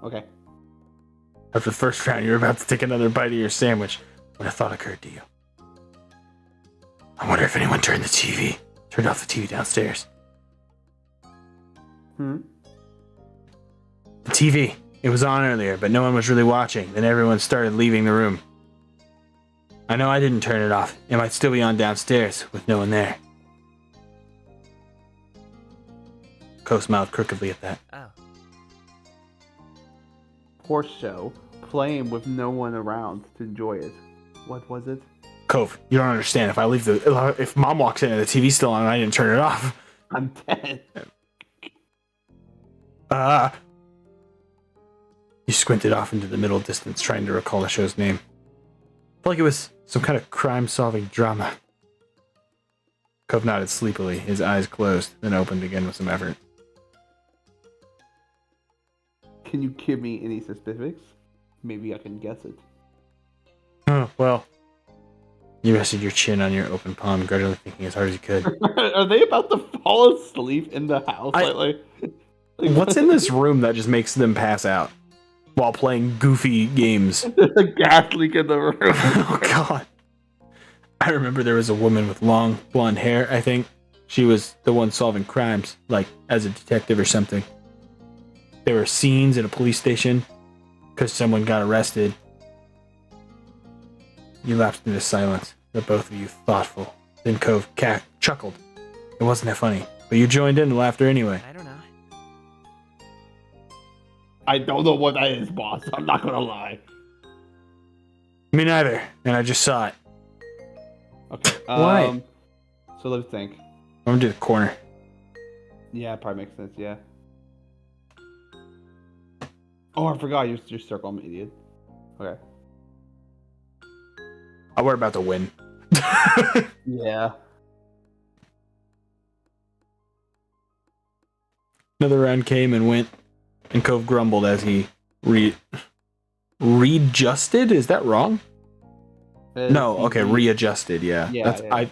Okay. After the first round, you're about to take another bite of your sandwich when a thought occurred to you. I wonder if anyone turned the TV. turned off the TV downstairs. Hmm? The TV. It was on earlier, but no one was really watching. Then everyone started leaving the room. I know I didn't turn it off. It might still be on downstairs with no one there. Cove smiled crookedly at that. Oh. Horse show. Playing with no one around to enjoy it. What was it? Cove, you don't understand. If Mom walks in and the TV's still on and I didn't turn it off. I'm dead. He squinted off into the middle distance, trying to recall the show's name. Felt like it was some kind of crime-solving drama. Cove nodded sleepily, his eyes closed, then opened again with some effort. Can you give me any specifics? Maybe I can guess it. Oh, well. You rested your chin on your open palm, gradually thinking as hard as you could. Are they about to fall asleep in the house? What's in this room that just makes them pass out while playing goofy games? There's a gas leak in the room. Oh, God. I remember there was a woman with long blonde hair, I think. She was the one solving crimes, like as a detective or something. There were scenes at a police station because someone got arrested. You lapsed into silence, the both of you thoughtful. Then Cove chuckled. It wasn't that funny, but you joined in the laughter anyway. I don't know. I don't know what that is, boss. I'm not gonna lie. Me neither, and I just saw it. Okay. Why? So let's think. I'm gonna do the corner. Yeah, probably makes sense. Yeah. Oh, I forgot your circle. I'm an idiot. Okay. Oh, we're about to win. Yeah. Another round came and went, and Cove grumbled as he readjusted. Is that wrong? No, okay, readjusted. Yeah, Yeah, yeah.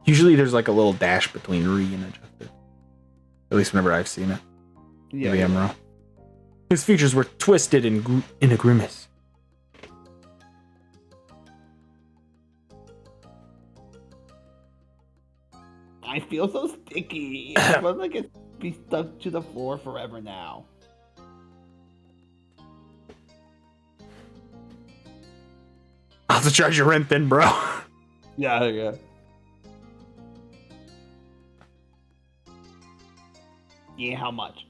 Usually there's like a little dash between re and adjusted. At least whenever I've seen it. Yeah, Maybe I'm wrong. His features were twisted in a grimace. I feel so sticky. I feel like it's be stuck to the floor forever now. I'll have to charge your rent then, bro. Yeah, yeah. Yeah, how much?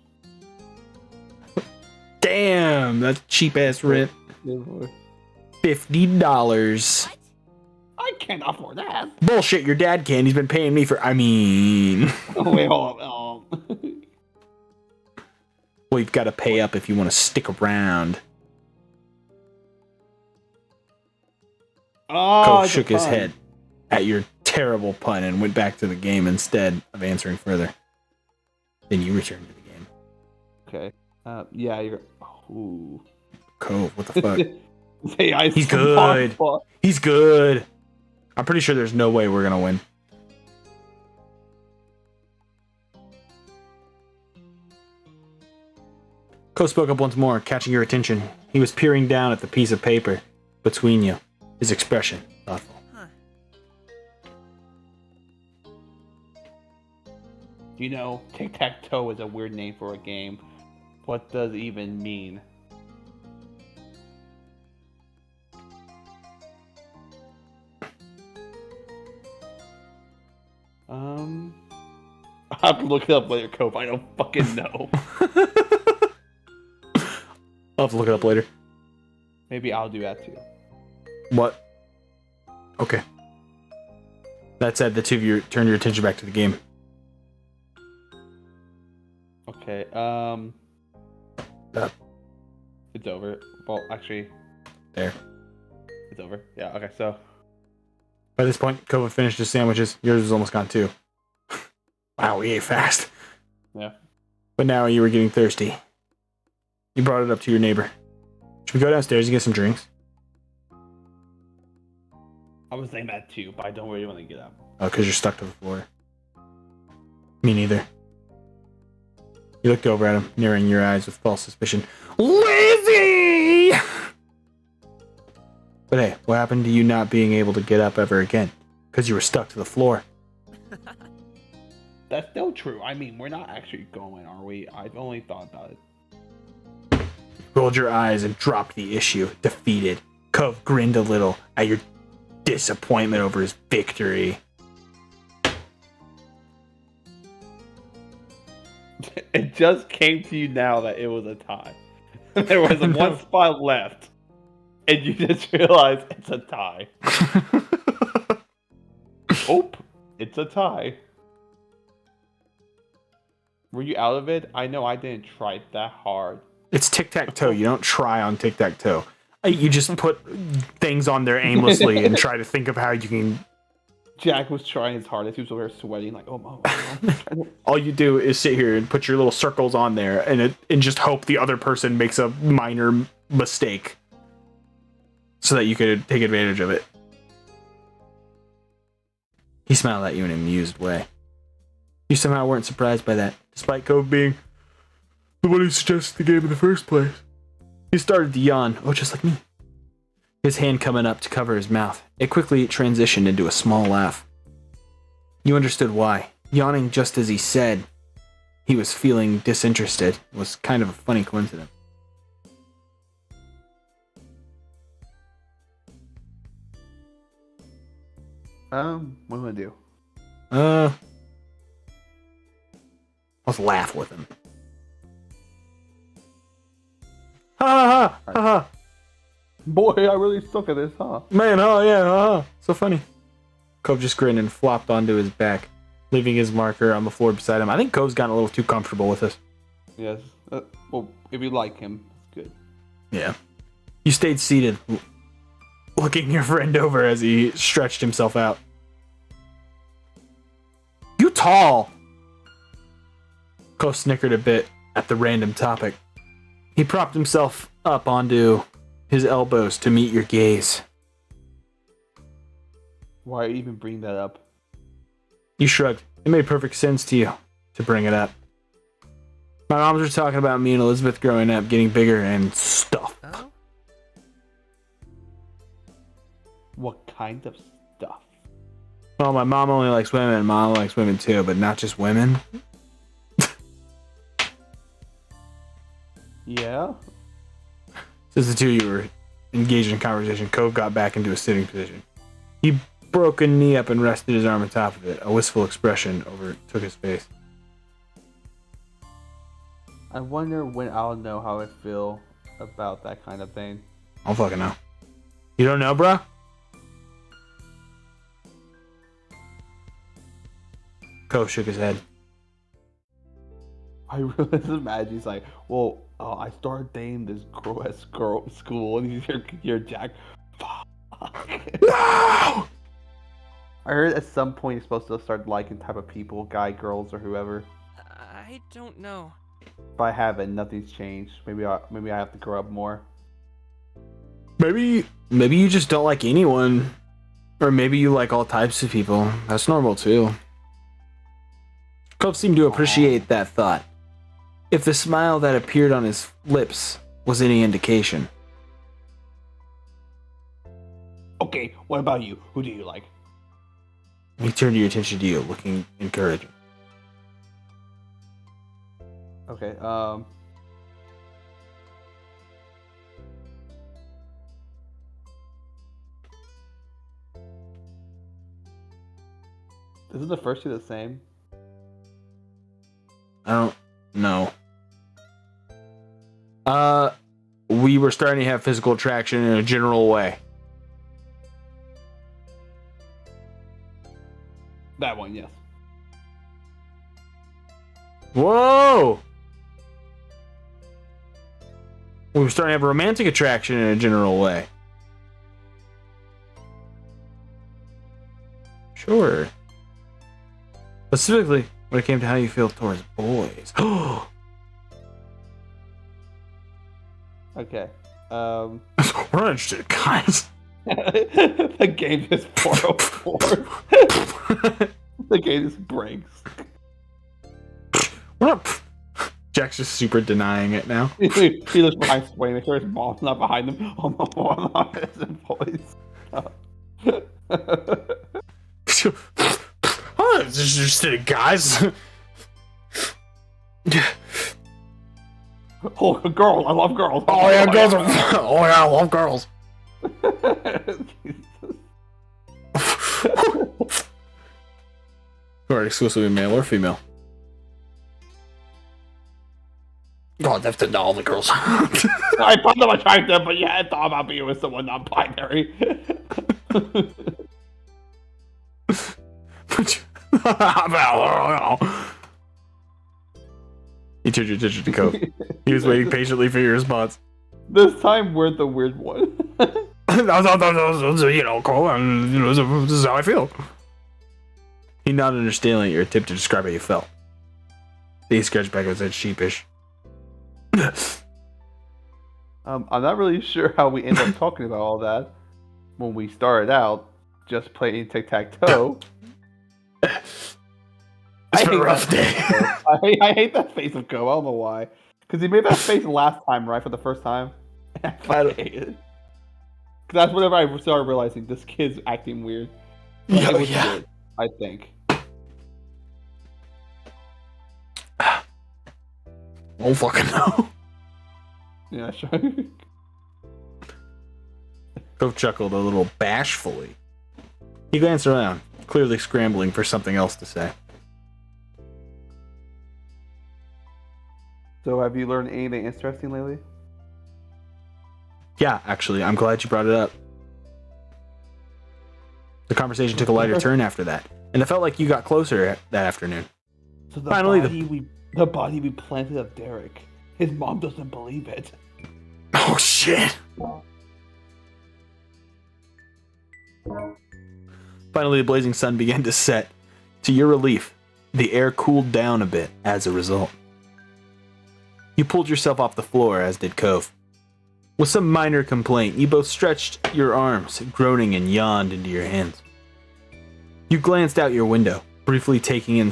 Damn, that's cheap ass rent. $50. What? I can't afford that. Bullshit, your dad can. He's been paying me for. Oh, wait, hold on. Well, you've got to pay up if you want to stick around. Oh, Cove it's a shook his pun. head at your terrible pun and went back to the game instead of answering further. Then you returned to the game. Okay. Yeah, you're. Ooh. Cove, what the fuck? Hey, He's good. He's good. I'm pretty sure there's no way we're gonna win. Cove spoke up once more, catching your attention. He was peering down at the piece of paper between you, his expression thoughtful. Huh. You know, tic-tac-toe is a weird name for a game. What does it even mean? I'll have to look it up later, Cove. I don't fucking know. I'll have to look it up later. Maybe I'll do that too. What? Okay. That said, the two of you turn your attention back to the game. Okay, it's over. Well, actually, There. it's over. Yeah, okay, so. By this point, Cove had finished his sandwiches. Yours was almost gone too. Wow, we ate fast. Yeah. But now you were getting thirsty. You brought it up to your neighbor. Should we go downstairs and get some drinks? I was saying that too, but I don't really want to get up. Oh, because you're stuck to the floor. Me neither. You looked over at him, narrowing your eyes with false suspicion. Lizzie! But hey, what happened to you not being able to get up ever again? Because you were stuck to the floor. That's still true. I mean, we're not actually going, are we? I've only thought about it. Rolled your eyes and dropped the issue, defeated. Cove grinned a little at your disappointment over his victory. It just came to you now that it was a tie. There was one spot left, and you just realized it's a tie. Oh, it's a tie. Were you out of it? I know I didn't try that hard. It's tic-tac-toe. You don't try on tic-tac-toe. You just put things on there aimlessly and try to think of how you can... Jack was trying his hardest. He was over there sweating like, oh my. All you do is sit here and put your little circles on there and just hope the other person makes a minor mistake so that you could take advantage of it. He smiled at you in an amused way. You somehow weren't surprised by that, despite Cove being the one who suggested the game in the first place. He started to yawn, just like me. His hand coming up to cover his mouth. It quickly transitioned into a small laugh. You understood why. Yawning just as he said he was feeling disinterested was kind of a funny coincidence. What am I gonna do? Let's laugh with him. Ha ha ha ha! Boy, I really suck at this, huh? Man, oh yeah, so funny. Cove just grinned and flopped onto his back, leaving his marker on the floor beside him. I think Cove's gotten a little too comfortable with us. Yes. Well, if you like him, it's good. Yeah. You stayed seated, looking your friend over as he stretched himself out. You tall! Cove snickered a bit at the random topic. He propped himself up onto his elbows to meet your gaze. Why even bring that up? You shrugged. It made perfect sense to you to bring it up. My moms were talking about me and Elizabeth growing up, getting bigger and stuff. Oh? What kind of stuff? Well, my mom only likes women, and mom likes women too, but not just women. Yeah? Since the two of you were engaged in conversation, Cove got back into a sitting position. He broke a knee up and rested his arm on top of it. A wistful expression overtook his face. I wonder when I'll know how I feel about that kind of thing. I don't fucking know. You don't know, bro? Cove shook his head. I really just imagine he's like, well, I started dating this girl at school, and you're Jack. Fuck. No! I heard at some point you're supposed to start liking type of people, guy, girls, or whoever. I don't know. But I haven't. Nothing's changed. Maybe I have to grow up more. Maybe you just don't like anyone. Or maybe you like all types of people. That's normal too. Cove seemed to appreciate that thought. If the smile that appeared on his lips was any indication. Okay, what about you? Who do you like? He turned your attention to you, looking encouraging. Okay, Isn't the first two the same? I don't know. We were starting to have physical attraction in a general way. That one, yes. Whoa! We were starting to have romantic attraction in a general way. Sure. Specifically, when it came to how you feel towards boys. Okay. We're not interested, guys. The game is 404. The game just breaks. We're not. Jack's just super denying it now. He looks behind Swain, make sure his mom's not behind him. Oh no, I'm his voice. Oh, disinterested, guys. Oh, girls! I love girls. Oh yeah, girls are. Oh yeah, I love girls. Or exclusively male or female. God, that's to all the girls. I found them attractive, but yeah, I thought about being with someone non-binary. He turned your attention to Cove. He was waiting patiently for your response. This time, we're the weird one. You know, Cole, and you know, this is how I feel. He nodded understanding at your attempt to describe how you felt. He scratched back his head sheepish. I'm not really sure how we ended up talking about all that when we started out just playing tic-tac-toe. It's been a rough day. I hate that face of Cove. I don't know why. Because he made that face last time, right? For the first time. I hate it. Because that's whenever I started realizing this kid's acting weird. It was weird, I think. Oh fucking no. Yeah, sure. Cove chuckled a little bashfully. He glanced around, clearly scrambling for something else to say. So have you learned anything interesting lately? Yeah, actually, I'm glad you brought it up. The conversation took a lighter turn after that, and it felt like you got closer that afternoon. So the Finally, body we planted of Derek. His mom doesn't believe it. Oh shit! Finally, the blazing sun began to set. To your relief, the air cooled down a bit as a result. You pulled yourself off the floor, as did Cove. With some minor complaint, you both stretched your arms, groaning, and yawned into your hands. You glanced out your window, briefly taking in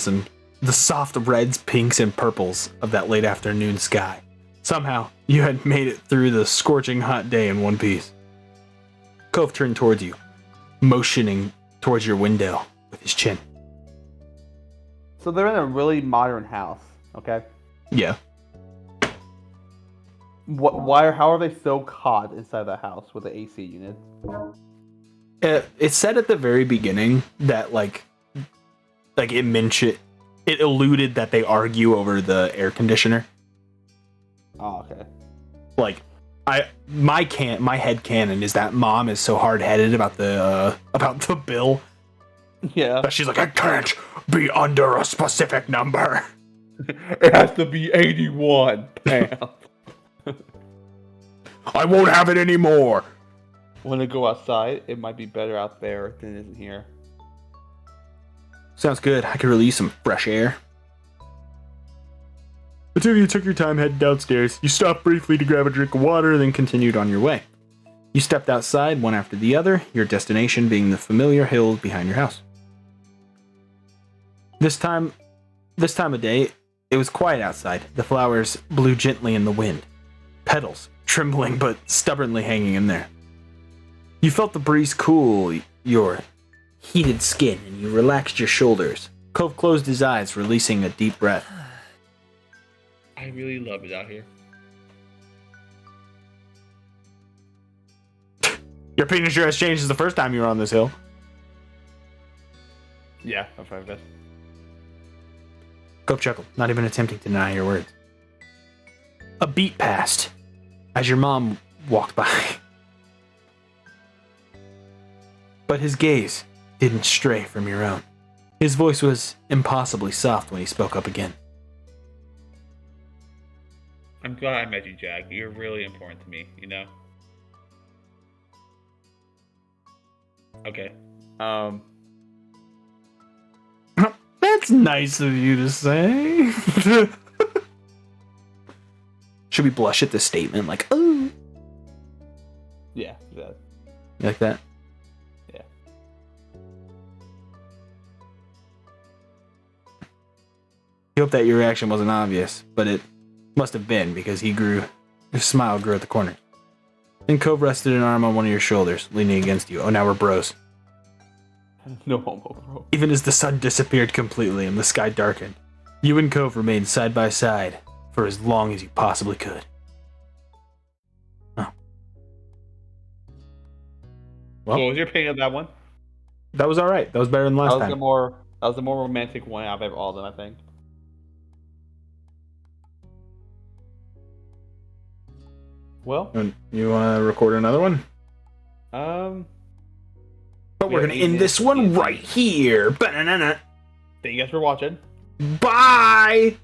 the soft reds, pinks, and purples of that late afternoon sky. Somehow, you had made it through the scorching hot day in one piece. Cove turned towards you, motioning towards your window with his chin. So they're in a really modern house, okay? Yeah. How are they so caught inside the house with the AC unit? It said at the very beginning that like it mentioned, it alluded that they argue over the air conditioner. Oh, okay. Like, my head canon is that mom is so hard headed about the bill. Yeah. That she's like, I can't be under a specific number. It has to be 81 pounds. I won't have it anymore. Want to go outside? It might be better out there than it is in here. Sounds good. I could really use some fresh air. The two of you took your time heading downstairs. You stopped briefly to grab a drink of water, then continued on your way. You stepped outside, one after the other, your destination being the familiar hills behind your house. This time of day, it was quiet outside. The flowers blew gently in the wind. Petals, trembling but stubbornly hanging in there. You felt the breeze cool your heated skin, and you relaxed your shoulders. Cove closed his eyes, releasing a deep breath. I really love it out here. Your opinion sure has changed since the first time you were on this hill. Yeah, I'm fine with that. Cove chuckled, not even attempting to deny your words. A beat passed as your mom walked by. But his gaze didn't stray from your own. His voice was impossibly soft when he spoke up again. I'm glad I met you, Jack. You're really important to me, you know? Okay. That's nice of you to say. Should we blush at this statement? Like, oh. Yeah, yeah. You like that? Yeah. He hoped that your reaction wasn't obvious, but it must have been because his smile grew at the corner. Then Cove rested an arm on one of your shoulders, leaning against you. Oh, now we're bros. No homo, bro. Even as the sun disappeared completely and the sky darkened, you and Cove remained side by side for as long as you possibly could. Oh. Well, So what was your opinion of that one? that was alright. That was better than last That was time. the more romantic one out of all of them, I think. Well, You want to record another one? But we're have going to 8 end this minutes. one right here. Ba-na-na-na. thank you guys for watching. Bye!